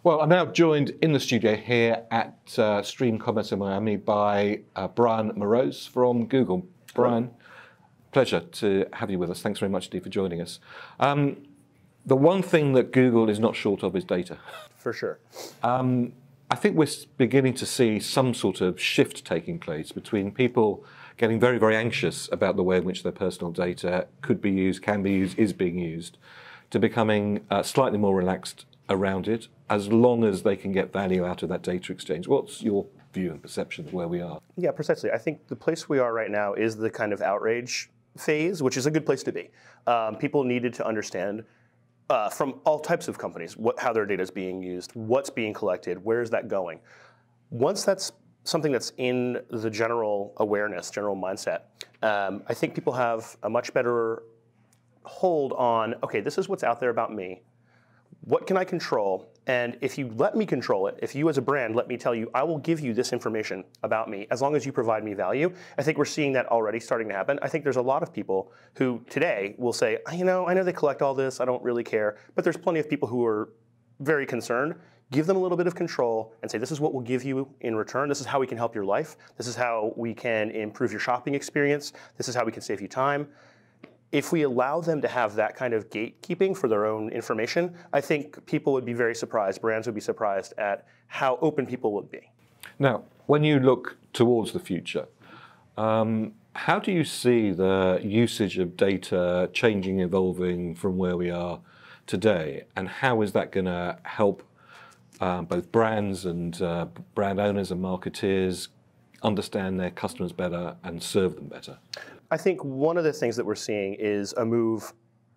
Well, I'm now joined in the studio here at Stream Commerce in Miami by Brian Moroz from Google. Brian, pleasure to have you with us. Thanks very much, Steve, for joining us. The one thing that Google is not short of is data. For sure. I think we're beginning to see some sort of shift taking place between people getting very, very anxious about the way in which their personal data could be used, can be used, is being used, to becoming slightly more relaxed around it, as long as they can get value out of that data exchange. What's your view and perception of where we are? Yeah, precisely. I think the place we are right now is the kind of outrage phase, which is a good place to be. People needed to understand from all types of companies how their data is being used, what's being collected, where is that going. Once that's something that's in the general awareness, general mindset, I think people have a much better hold on, okay, this is what's out there about me. What can I control? And if you let me control it, if you as a brand let me tell you, I will give you this information about me as long as you provide me value. I think we're seeing that already starting to happen. I think there's a lot of people who today will say, I know they collect all this, I don't really care. But there's plenty of people who are very concerned. Give them a little bit of control and say, this is what we'll give you in return. This is how we can help your life. This is how we can improve your shopping experience. This is how we can save you time. If we allow them to have that kind of gatekeeping for their own information, I think people would be very surprised, brands would be surprised at how open people would be. Now, when you look towards the future, how do you see the usage of data changing, evolving from where we are today? And how is that going to help both brands and brand owners and marketeers understand their customers better and serve them better? I think one of the things that we're seeing is a move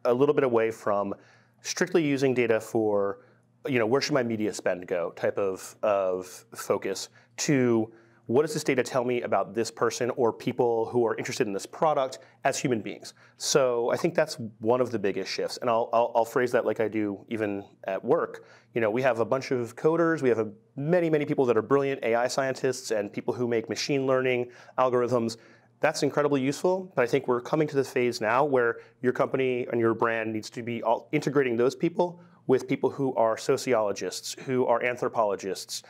a little bit away from strictly using data for, where should my media spend go type of focus to what does this data tell me about this person or people who are interested in this product as human beings. So I think that's one of the biggest shifts. And I'll phrase that like I do even at work. We have a bunch of coders, we have many people that are brilliant AI scientists and people who make machine learning algorithms. That's incredibly useful, but I think we're coming to the phase now where your company and your brand needs to be integrating those people with people who are sociologists, who are anthropologists,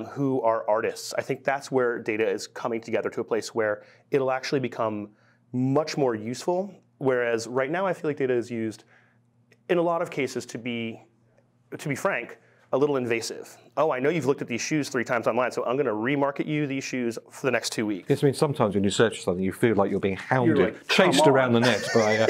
who are artists. I think that's where data is coming together to a place where it'll actually become much more useful, whereas right now I feel like data is used in a lot of cases to be frank, a little invasive. Oh, I know you've looked at these shoes 3 times online, so I'm going to remarket you these shoes for the next 2 weeks. Yes, I mean, sometimes when you search something, you feel like you're being hounded, chased around the net by...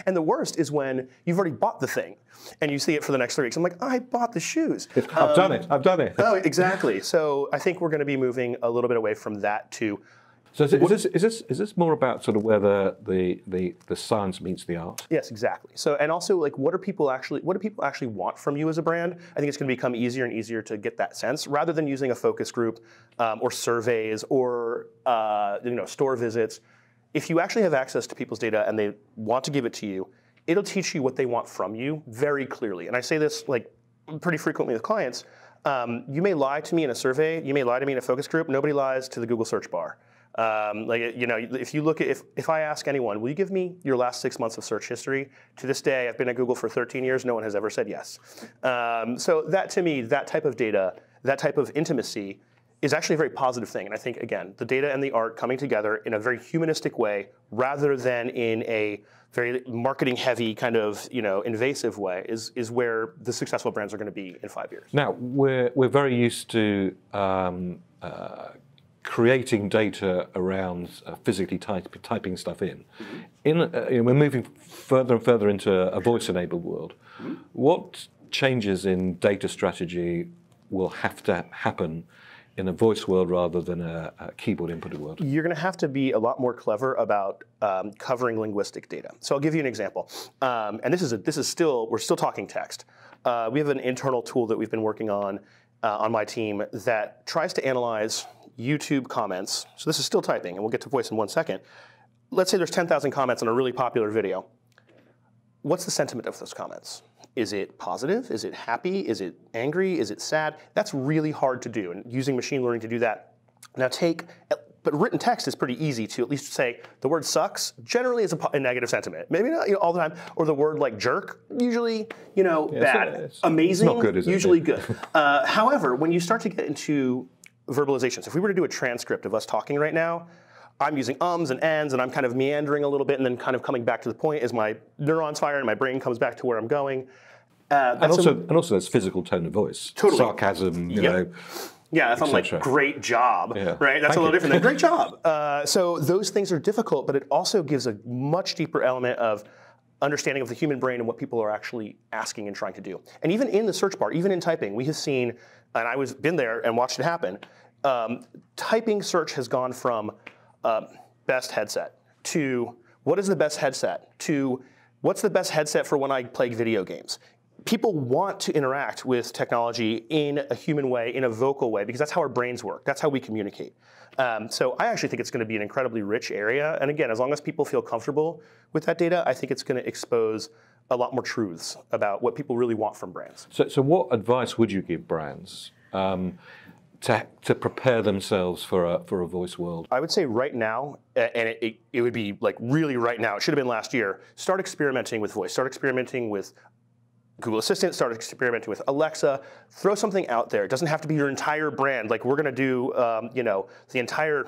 And the worst is when you've already bought the thing, and you see it for the next 3 weeks. I'm like, I bought the shoes. I've done it. Oh, exactly. So I think we're going to be moving a little bit away from that to... So is this more about sort of where the science meets the art? Yes, exactly. So and also like what do people actually want from you as a brand? I think it's going to become easier and easier to get that sense rather than using a focus group or surveys or store visits. If you actually have access to people's data and they want to give it to you, it'll teach you what they want from you very clearly. And I say this like pretty frequently with clients. You may lie to me in a survey. You may lie to me in a focus group. Nobody lies to the Google search bar. If you look at if I ask anyone, will you give me your last 6 months of search history? To this day, I've been at Google for 13 years. No one has ever said yes. So that to me, that type of data, that type of intimacy, is actually a very positive thing. And I think again, the data and the art coming together in a very humanistic way, rather than in a very marketing-heavy kind of invasive way, is where the successful brands are going to be in 5 years. Now we're very used to creating data around physically typing stuff in. We're moving further and further into a voice-enabled world. What changes in data strategy will have to happen in a voice world rather than a keyboard inputted world? You're going to have to be a lot more clever about covering linguistic data. So I'll give you an example. And we're still talking text. We have an internal tool that we've been working on my team that tries to analyze YouTube comments. So this is still typing, and we'll get to voice in 1 second. Let's say there's 10,000 comments on a really popular video. What's the sentiment of those comments? Is it positive? Is it happy? Is it angry? Is it sad? That's really hard to do, and using machine learning to do that. Now take But written text is pretty easy to at least say the word sucks generally is a negative sentiment. Maybe not all the time. Or the word like jerk, usually bad. Amazing, it's not good, is it? usually good. However, when you start to get into verbalizations, if we were to do a transcript of us talking right now, I'm using ums and ands, and I'm kind of meandering a little bit and then kind of coming back to the point as my neurons fire and my brain comes back to where I'm going. And also there's physical tone of voice. Totally. Sarcasm, you know. Yeah, if I'm like, great job, right? That's a little different than great job. So those things are difficult, but it also gives a much deeper element of understanding of the human brain and what people are actually asking and trying to do. And even in the search bar, even in typing, we have seen, and I was been there and watched it happen, typing search has gone from best headset to what is the best headset to what's the best headset for when I play video games. People want to interact with technology in a human way, in a vocal way, because that's how our brains work. That's how we communicate. So I actually think it's going to be an incredibly rich area. And again, as long as people feel comfortable with that data, I think it's going to expose a lot more truths about what people really want from brands. So what advice would you give brands to prepare themselves for a voice world? I would say right now, and it would be like really right now, it should have been last year, start experimenting with voice. Start experimenting with Google Assistant, start experimenting with Alexa, throw something out there. It doesn't have to be your entire brand. Like we're going to do, the entire,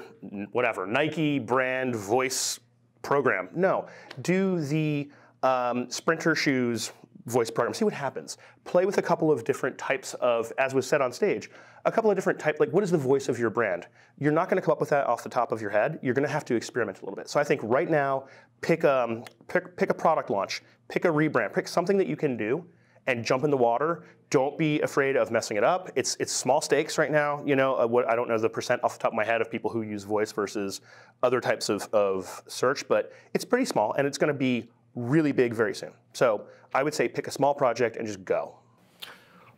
whatever, Nike brand voice program. No, do the Sprinter shoes voice program. See what happens. Play with a couple of different types of, as was said on stage, a couple of different types, like what is the voice of your brand? You're not going to come up with that off the top of your head. You're going to have to experiment a little bit. So I think right now, pick a product launch, pick a rebrand, pick something that you can do, and jump in the water. Don't be afraid of messing it up. It's small stakes right now. I don't know the percent off the top of my head of people who use voice versus other types of search, but it's pretty small, and it's going to be really big very soon. So I would say pick a small project and just go.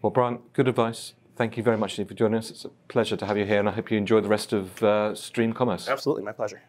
Well, Brian, good advice. Thank you very much for joining us. It's a pleasure to have you here, and I hope you enjoy the rest of Stream Commerce. Absolutely, my pleasure.